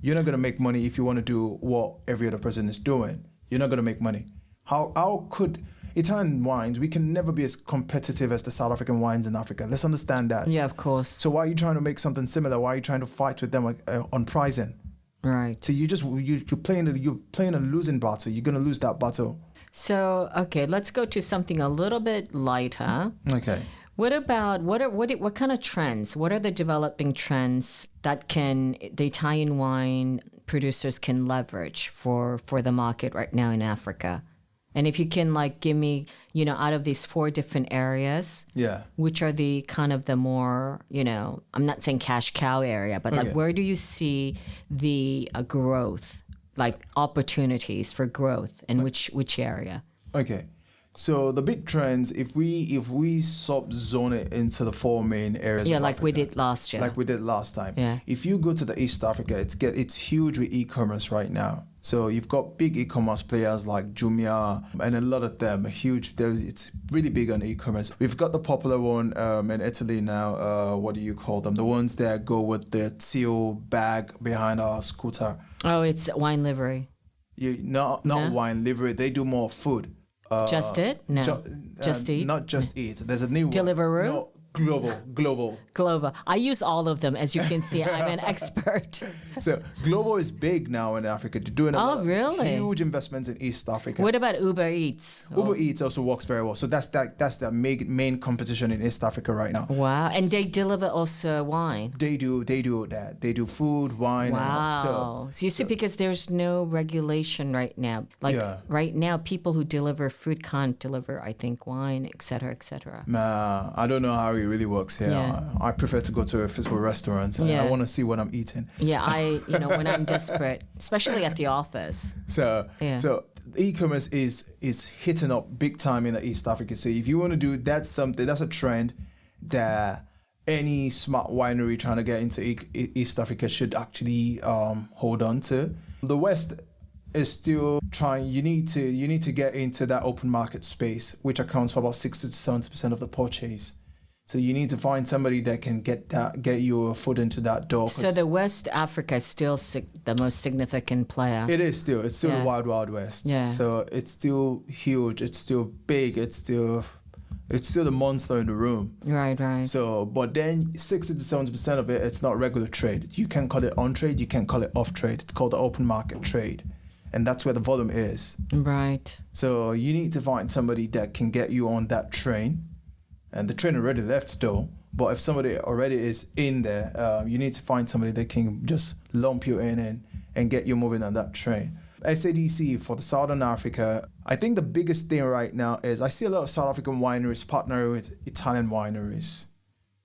You're not going to make money if you want to do what every other person is doing. You're not going to make money. How could Italian wines, we can never be as competitive as the South African wines in Africa. Let's understand that. Yeah, of course. So why are you trying to make something similar? Why are you trying to fight with them on pricing? Right. So you're playing a losing battle. You're gonna lose that battle. So okay, let's go to something a little bit lighter. Okay. What about what kind of trends? What are the developing trends that the Italian wine producers can leverage for the market right now in Africa? And if you can give me, out of these 4 different areas, which are the kind of the more, I'm not saying cash cow area, but where do you see the growth, opportunities for growth, and which area? Okay. So the big trends, if we sub-zone it into the 4 main areas, of Africa, we did last year, like we did last time. Yeah. If you go to the East Africa, it's huge with e-commerce right now. So you've got big e-commerce players like Jumia, and a lot of them are huge. It's really big on e-commerce. We've got the popular one in Italy now. What do you call them? The ones that go with the teal bag behind our scooter. Oh, it's wine livery. Not wine livery. They do more food. Just Eat? No. Just Eat? Not Just Eat. There's a new Deliveroo? one. No, Glovo. Glovo. I use all of them, as you can see. I'm an expert. So Glovo is big now in Africa. They're doing a lot of huge investments in East Africa. What about Uber Eats? Uber Eats also works very well. So that's the main competition in East Africa right now. Wow. And they deliver also wine. They do that. They do food, wine. Wow. And so you see, because there's no regulation right now. Right now, people who deliver food can't deliver, I think, wine, et cetera, et cetera. Nah, I don't know how it really works here. Yeah. I prefer to go to a physical restaurant. I want to see what I'm eating. Yeah, when I'm desperate, especially at the office. So e-commerce is hitting up big time in the East Africa. So if you want to do that's a trend that any smart winery trying to get into East Africa should actually hold on to. The West is still trying. You need to get into that open market space, which accounts for about 60 to 70% of the purchase. So you need to find somebody that can get your foot into that door. So the West Africa is still the most significant player. It's still the wild West. Yeah. So it's still huge. It's still big. It's still It's still the monster in the room. Right. So, but then 60 to 70% of it, it's not regular trade. You can call it on trade, you can call it off trade. It's called the open market trade. And that's where the volume is. Right. So you need to find somebody that can get you on that train. And the train already left though. But if somebody already is in there, you need to find somebody that can just lump you in and get you moving on that train. SADC for the Southern Africa, I think the biggest thing right now is I see a lot of South African wineries partner with Italian wineries.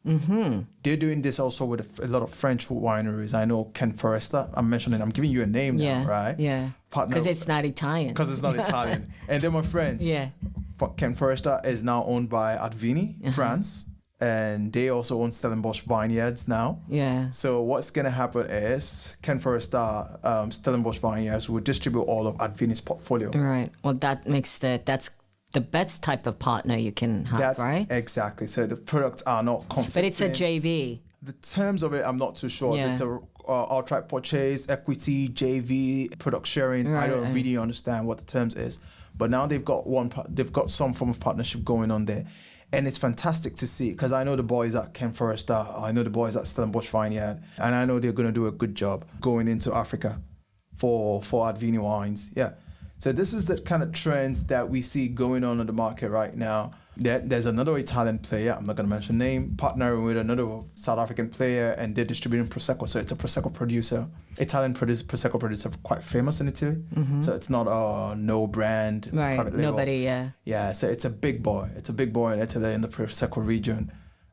Mm-hmm. They're doing this also with a lot of French wineries. I know Ken Foresta, I'm giving you a name now, right? Yeah. Because it's not Italian. Because it's not Italian. And then my friends. Yeah. Ken Foresta is now owned by Advini, France. And they also own Stellenbosch Vineyards now. Yeah. So what's going to happen is Ken Foresta, Stellenbosch Vineyards will distribute all of Advini's portfolio. Right. Well, that's the best type of partner you can have, right? Exactly. So the products are not conflicting. But it's a JV. The terms of it, I'm not too sure. Yeah. It's a outright purchase, equity, JV, product sharing. Right, I don't really understand what the terms is. But now they've got some form of partnership going on there. And it's fantastic to see because I know the boys at Ken Foresta, I know the boys at Stellenbosch Vineyard, and I know they're going to do a good job going into Africa for Advini wines. Yeah. So this is the kind of trends that we see going on in the market right now. There's another Italian player, I'm not going to mention name, partnering with another South African player, and they're distributing Prosecco. So it's a Prosecco producer, Prosecco producer, quite famous in Italy. Mm-hmm. So it's not a no brand private label. Nobody, yeah. Yeah, so it's a big boy. It's a big boy in Italy in the Prosecco region.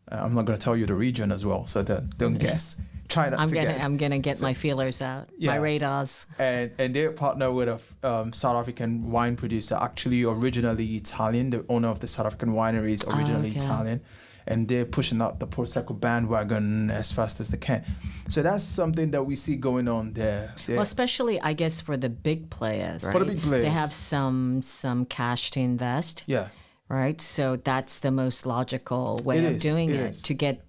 I'm not going to tell you the region as well, so don't guess. Try not to guess. I'm gonna get my feelers out, my radars. And they're partnered with a South African wine producer, actually originally Italian. The owner of the South African winery is originally Italian, and they're pushing out the Prosecco bandwagon as fast as they can. So that's something that we see going on there. So, well, especially I guess for the big players, right? For the big players, they have some cash to invest. Yeah. Right. So that's the most logical way of doing it to get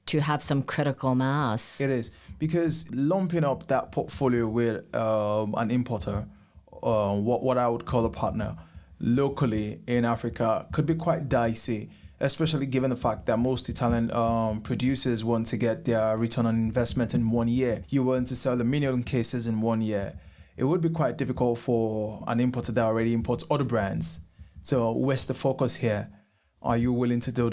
to have some critical mass. It is, because lumping up that portfolio with an importer, what I would call a partner, locally in Africa could be quite dicey, especially given the fact that most Italian producers want to get their return on investment in 1 year. You want to sell 1 million cases in 1 year. It would be quite difficult for an importer that already imports other brands. So where's the focus here? Are you willing to do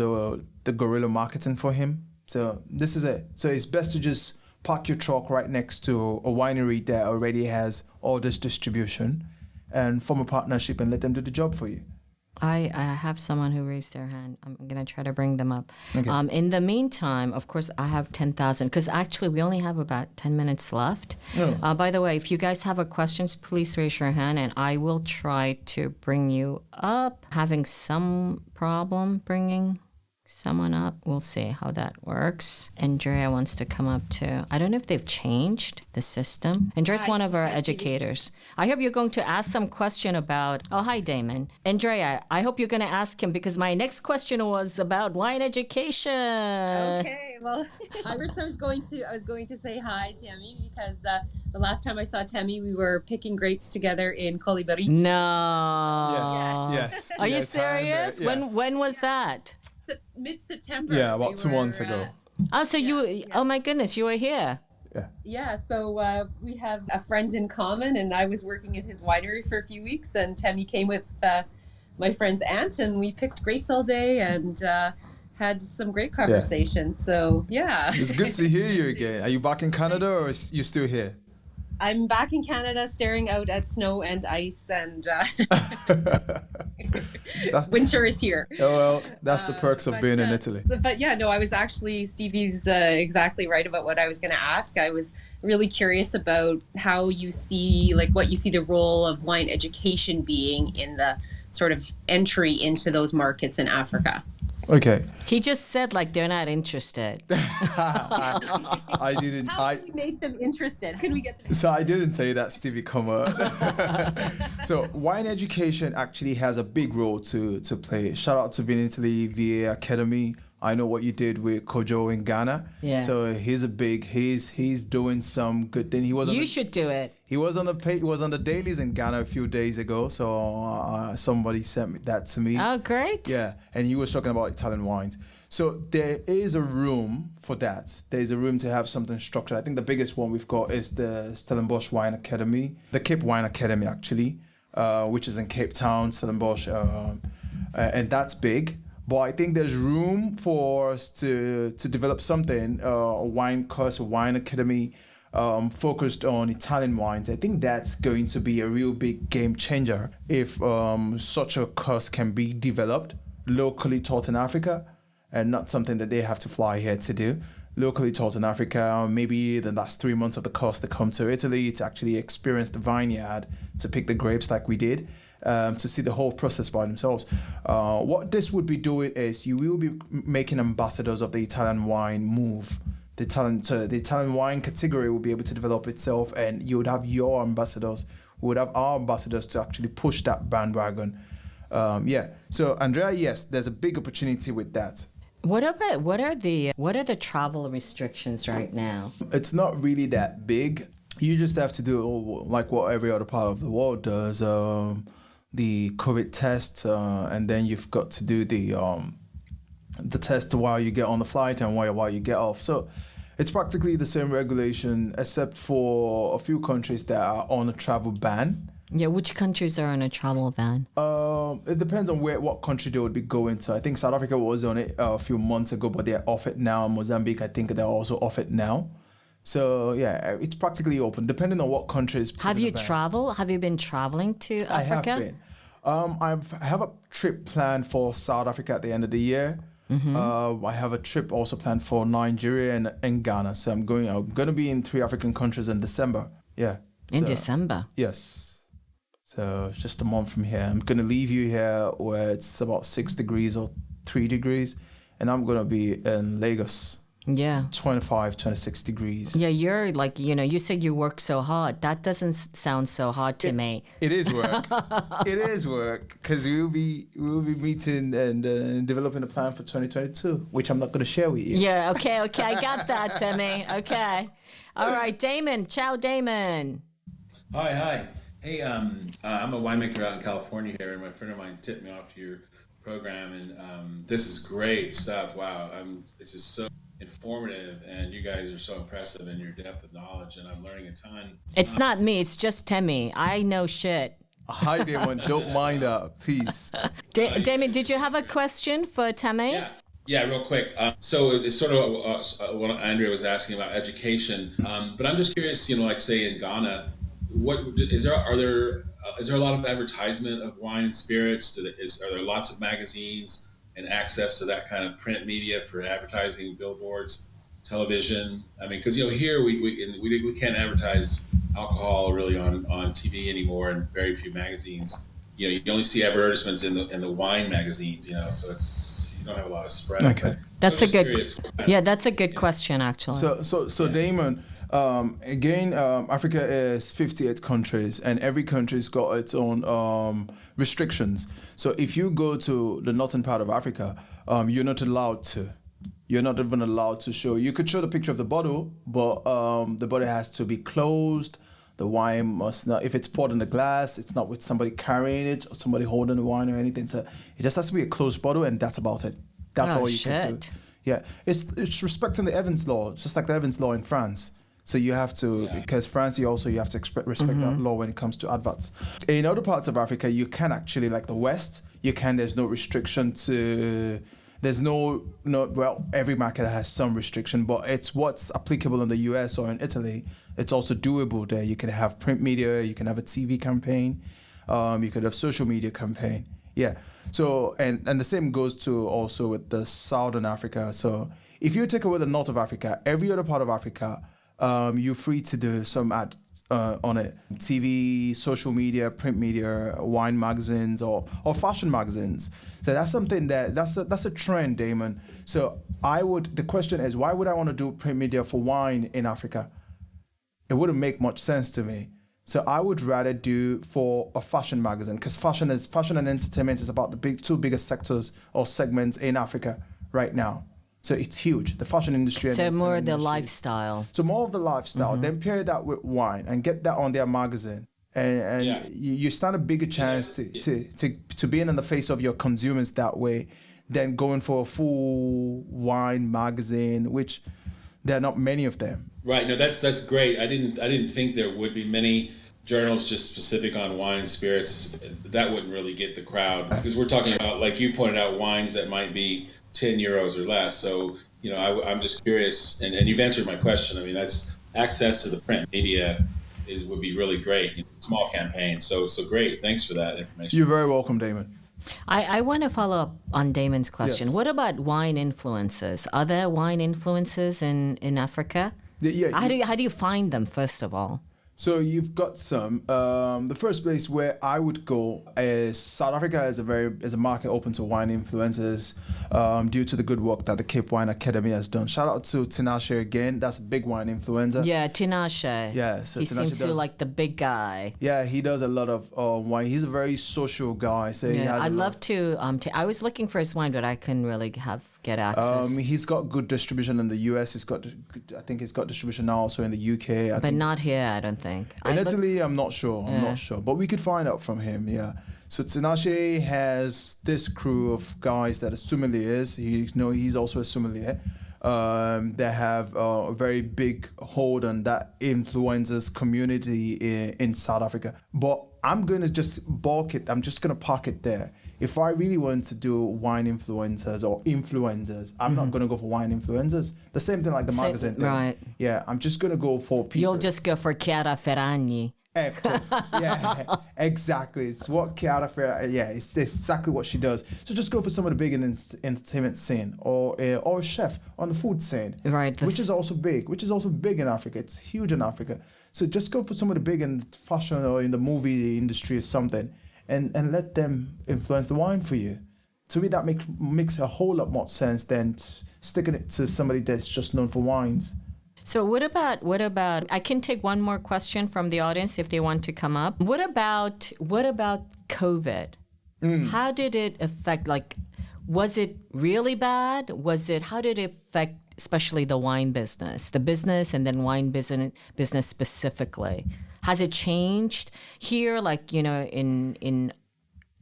the guerrilla marketing for him? So this is it. So it's best to just park your truck right next to a winery that already has all this distribution and form a partnership and let them do the job for you. I have someone who raised their hand. I'm going to try to bring them up. Okay. In the meantime, of course, I have 10,000 because actually we only have about 10 minutes left. Oh. By the way, if you guys have a questions, please raise your hand and I will try to bring you up. Having some problem bringing someone up. We'll see how that works. Andrea wants to come up too. I don't know if they've changed the system. Andrea's one of our educators. I hope you're going to ask some question about... Oh, hi, Damon. Andrea, I hope you're going to ask him because my next question was about wine education. Okay, well, first I was going to say hi, Temi, because the last time I saw Temi, we were picking grapes together in Colli Baricci. No. Yes. Are you serious? Yes. When was that? Mid-September. Yeah, about 2 months ago. Oh, so oh my goodness, you were here. Yeah, so we have a friend in common, and I was working at his winery for a few weeks, and Temi came with my friend's aunt, and we picked grapes all day and had some great conversations. So, yeah. It's good to hear you again. Are you back in Canada or are you still here? I'm back in Canada staring out at snow and ice, and winter is here. Oh, well, that's the perks of being in Italy. But yeah, no, I was actually, Stevie's exactly right about what I was going to ask. I was really curious about how you see, what you see the role of wine education being in the sort of entry into those markets in Africa. Okay. He just said they're not interested. I didn't. How can we make them interested? Can we get them? So I didn't say that, Stevie Kim. So wine education actually has a big role to play. Shout out to Vinitaly VA Academy. I know what you did with Kojo in Ghana. Yeah. So he's doing some good thing. You should do it. He was on the dailies in Ghana a few days ago. So somebody sent that to me. Oh, great. Yeah, and he was talking about Italian wines. So there is a room for that. There's a room to have something structured. I think the biggest one we've got is the Stellenbosch Wine Academy, the Cape Wine Academy actually, which is in Cape Town, Stellenbosch, and that's big. But I think there's room for us to develop something, a wine course, a wine academy, focused on Italian wines. I think that's going to be a real big game changer if such a course can be developed locally taught in Africa, and not something that they have to fly here to do. Locally taught in Africa, maybe the last 3 months of the course they come to Italy to actually experience the vineyard, to pick the grapes like we did. To see the whole process by themselves. What this would be doing is you will be making ambassadors of the Italian wine move. The Italian wine category will be able to develop itself, and you would have your ambassadors. We would have our ambassadors to actually push that bandwagon. So Andrea, yes, there's a big opportunity with that. What are the travel restrictions right now? It's not really that big. You just have to do like what every other part of the world does. The COVID test, and then you've got to do the test while you get on the flight and while you get off. So it's practically the same regulation, except for a few countries that are on a travel ban. Yeah, which countries are on a travel ban? It depends on what country they would be going to. I think South Africa was on it a few months ago, but they're off it now. Mozambique, I think they're also off it now. So yeah, it's practically open, depending on what countries. Have you traveled? Have you been traveling to Africa? I have been. I have a trip planned for South Africa at the end of the year. Mm-hmm. I have a trip also planned for Nigeria and Ghana. So I'm going to be in 3 African countries in December. Yeah. In December? Yes. So just a month from here. I'm going to leave you here where it's about 6 degrees or 3 degrees. And I'm going to be in Lagos. Yeah. 25, 26 degrees. Yeah, you're like, you said you work so hard. That doesn't sound so hard to me. It is work. It is work, because we'll be meeting and developing a plan for 2022, which I'm not going to share with you. Yeah, okay. I got that, Temi. Okay. All right, Damon. Ciao, Damon. Hi. Hey, I'm a winemaker out in California here, and my friend of mine tipped me off to your program, and this is great stuff. Wow, it's just so informative, and you guys are so impressive in your depth of knowledge, and I'm learning a ton. It's not me, it's just Temi. I know shit. Hi, Damon. Don't mind that, please. Damon, did you have a question for Temi? Yeah, real quick. So it's sort of what Andrea was asking about education, but I'm just curious, like say in Ghana, is there a lot of advertisement of wine and spirits? Are there lots of magazines and access to that kind of print media for advertising, billboards, television? I mean, because here we can't advertise alcohol really on TV anymore, and very few magazines. You only see advertisements in the wine magazines. So you don't have a lot of spread. Okay, that's a good question actually. So Damon, again, Africa is 58 countries, and every country's got its own restrictions. So if you go to the northern part of Africa, you're not allowed to. You're not even allowed to show. You could show the picture of the bottle, but the bottle has to be closed. The wine must not, if it's poured in the glass, it's not with somebody carrying it or somebody holding the wine or anything. So it just has to be a closed bottle, and that's about it. That's all you can do. Yeah, it's respecting the Evans law, just like the Evans law in France. So you have to, because France, you have to respect that law when it comes to adverts. In other parts of Africa, you can actually, like the West, there's no restriction to, every market has some restriction, but it's what's applicable in the US or in Italy. It's also doable there. You can have print media, you can have a TV campaign, you could have social media campaign. Yeah. So, and the same goes to also with the Southern Africa. So if you take away the North of Africa, every other part of Africa, you're free to do some ads on it. TV, social media, print media, wine magazines, or fashion magazines. So that's something that's a trend, Damon. So the question is, why would I want to do print media for wine in Africa? It wouldn't make much sense to me. So I would rather do for a fashion magazine, because fashion and entertainment is about the two biggest sectors or segments in Africa right now. So it's huge. The fashion industry. And So the more entertainment the industry. lifestyle. So more of the lifestyle. Then pair that with wine and get that on their magazine. And Yeah. you stand a bigger chance to being in the face of your consumers that way than going for a full wine magazine, which there are not many of them. Right. No, that's great. I didn't think there would be many journals just specific on wine and spirits. That wouldn't really get the crowd, because we're talking about, like you pointed out, wines that might be 10 euros or less. So, I'm just curious, and you've answered my question. I mean, that's access to the print media would be really great. Small campaign. So great. Thanks for that information. You're very welcome, Damon. I want to follow up on Damon's question. Yes. What about wine influences? Are there wine influences in Africa? Yeah. How do you find them, first of all? So you've got some. The first place where I would go is South Africa is a market open to wine influencers, due to the good work that the Cape Wine Academy has done. Shout out to Tinashe again. That's a big wine influencer. Yeah, Tinashe. Yeah, so he Tinashe seems to does- like the big guy. Yeah, he does a lot of wine. He's a very social guy. So he Yeah, has I'd a lot- love to. I was looking for his wine, but I couldn't really get access. He's got good distribution in the US. I think he's got distribution now also in the UK. But not here, I don't think. In Italy, I'm not sure. But we could find out from him, yeah. So Tinashe has this crew of guys that are sommeliers. He's also a sommelier. They have a very big hold on that influencers community in South Africa. But I'm going to just bulk it. I'm just going to park it there. If I really want to do wine influencers or influencers, I'm not going to go for wine influencers. The same thing like the magazine thing. Right. Yeah, I'm just going to go for people. You'll just go for Chiara Ferragni. Yeah, exactly. It's what Chiara Ferragni. Yeah, it's exactly what she does. So just go for someone big in entertainment scene, or a chef on the food scene, Right. Which is also big. Which is also big in Africa. It's huge in Africa. So just go for somebody big in fashion or in the movie industry or something, and let them influence the wine for you. To me, that makes a whole lot more sense than sticking it to somebody that's just known for wines. So what about I can take one more question from the audience if they want to come up. What about COVID? How did it affect, was it really bad? How did it affect especially the wine business, and then wine business specifically? Has it changed here, in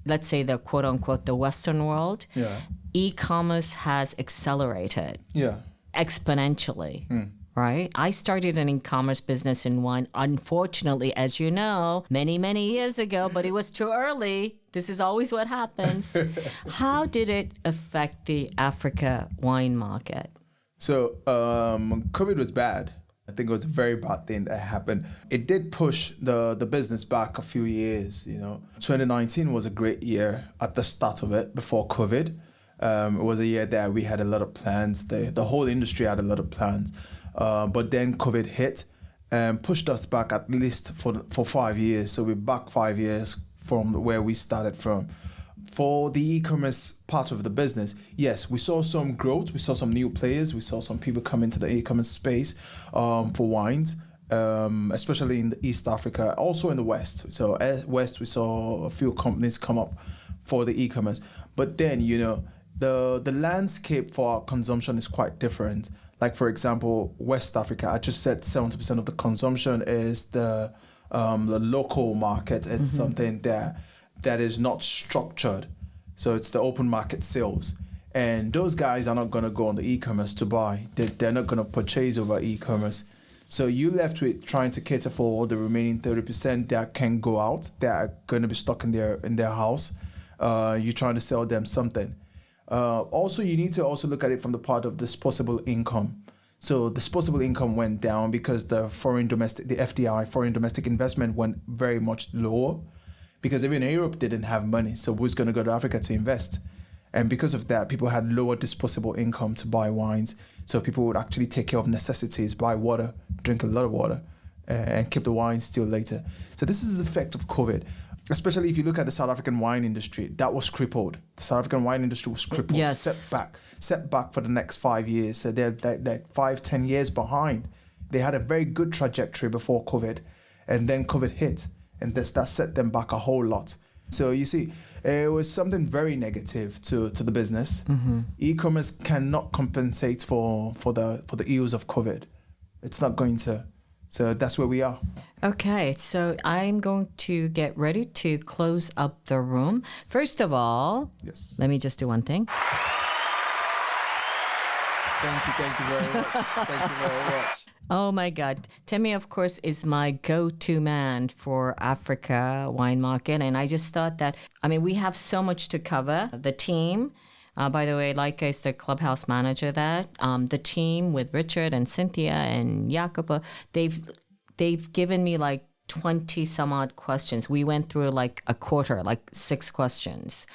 let's say the quote unquote the Western world? Yeah. E-commerce has accelerated. Yeah. Exponentially. Right? I started an e-commerce business in wine, unfortunately, as you know, many, many years ago, but it was too early. This is always what happens. How did it affect the Africa wine market? So COVID was bad. I think it was a very bad thing that happened. It did push the business back a few years. 2019 was a great year at the start of it before COVID. It was a year that we had a lot of plans. The whole industry had a lot of plans. But then COVID hit and pushed us back at least for 5 years. So we're back 5 years from where we started from. For the e-commerce part of the business, yes, we saw some growth. We saw some new players. We saw some people come into the e-commerce space for wines, especially in East Africa, also in the West. So West, we saw a few companies come up for the e-commerce. But then, the landscape for our consumption is quite different. Like, for example, West Africa, I just said 70% of the consumption is the local market. It's something that is not structured. So it's the open market sales. And those guys are not going to go on the e-commerce to buy. They're not going to purchase over e-commerce. So you left with trying to cater for all the remaining 30% that can go out, that are going to be stuck in their house. You're trying to sell them something. Also, you need to also look at it from the part of disposable income. So disposable income went down because the FDI, foreign domestic investment, went very much lower, because even Europe didn't have money. So who's going to go to Africa to invest? And because of that, people had lower disposable income to buy wines. So people would actually take care of necessities, buy water, drink a lot of water, and keep the wine still later. So this is the effect of COVID. Especially if you look at the South African wine industry, that was crippled. The South African wine industry was crippled, Yes. set back for the next 5 years. So they're 5-10 years behind. They had a very good trajectory before COVID, and then COVID hit, and that set them back a whole lot. So you see, It was something very negative to the business. E-commerce cannot compensate for the ills of COVID. It's not going to. So that's where we are. Okay, so I'm going to get ready to close up the room. First of all, Yes. let me just do one thing. Thank you very much. Thank you very much. Oh my God. Temi, of course, is my go-to man for Africa Wine Market. And I just thought that, we have so much to cover. The team, by the way, Laika is the Clubhouse manager the team with Richard and Cynthia and Jacopo, they've given me like 20 some odd questions. We went through like a quarter, like 6 questions.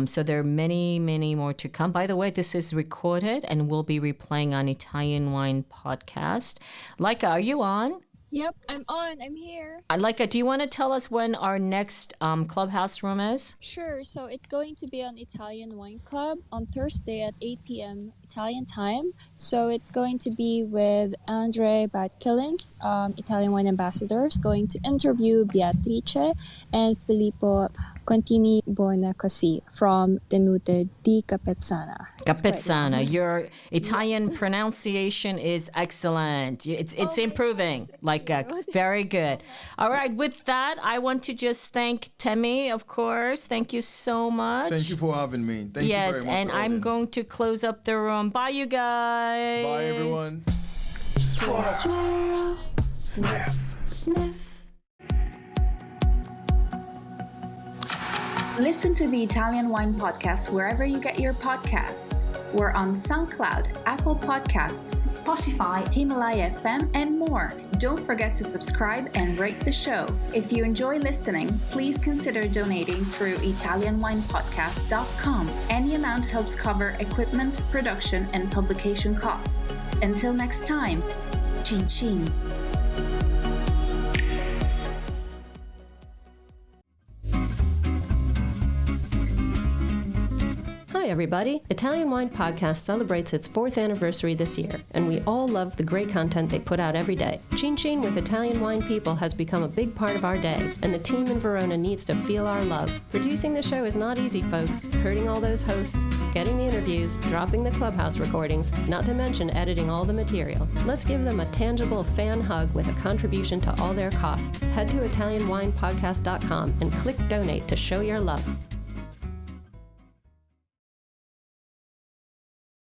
So there are many, many more to come. By the way, this is recorded and will be replaying on Italian Wine Podcast. Laika, are you on? Yep, I'm on. I'm here. Laika, do you want to tell us when our next Clubhouse room is? Sure. So it's going to be on Italian Wine Club on Thursday at 8 p.m. Italian time. So it's going to be with Andre Badkillens, Italian Wine Ambassador, is going to interview Beatrice and Filippo Contini Bonacosi from Tenute di Capezzana. Capezzana. Your Italian pronunciation is excellent. It's improving. Very good. All right. With that, I want to just thank Temi, of course. Thank you so much. Thank you for having me. Thank you very much. Yes, and I'm going to close up the room. Bye, you guys. Bye, everyone. Swirl, sniff, sniff. Listen to the Italian Wine Podcast wherever you get your podcasts. We're on SoundCloud, Apple Podcasts, Spotify, Himalaya FM, and more. Don't forget to subscribe and rate the show. If you enjoy listening, please consider donating through ItalianWinePodcast.com. Any amount helps cover equipment, production, and publication costs. Until next time, chin chin. Hi everybody! Italian Wine Podcast celebrates its 4th anniversary this year, and we all love the great content they put out every day. Chin Chin with Italian wine people has become a big part of our day, and the team in Verona needs to feel our love. Producing the show is not easy, folks. Herding all those hosts, getting the interviews, dropping the Clubhouse recordings, not to mention editing all the material. Let's give them a tangible fan hug with a contribution to all their costs. Head to ItalianWinePodcast.com and click donate to show your love.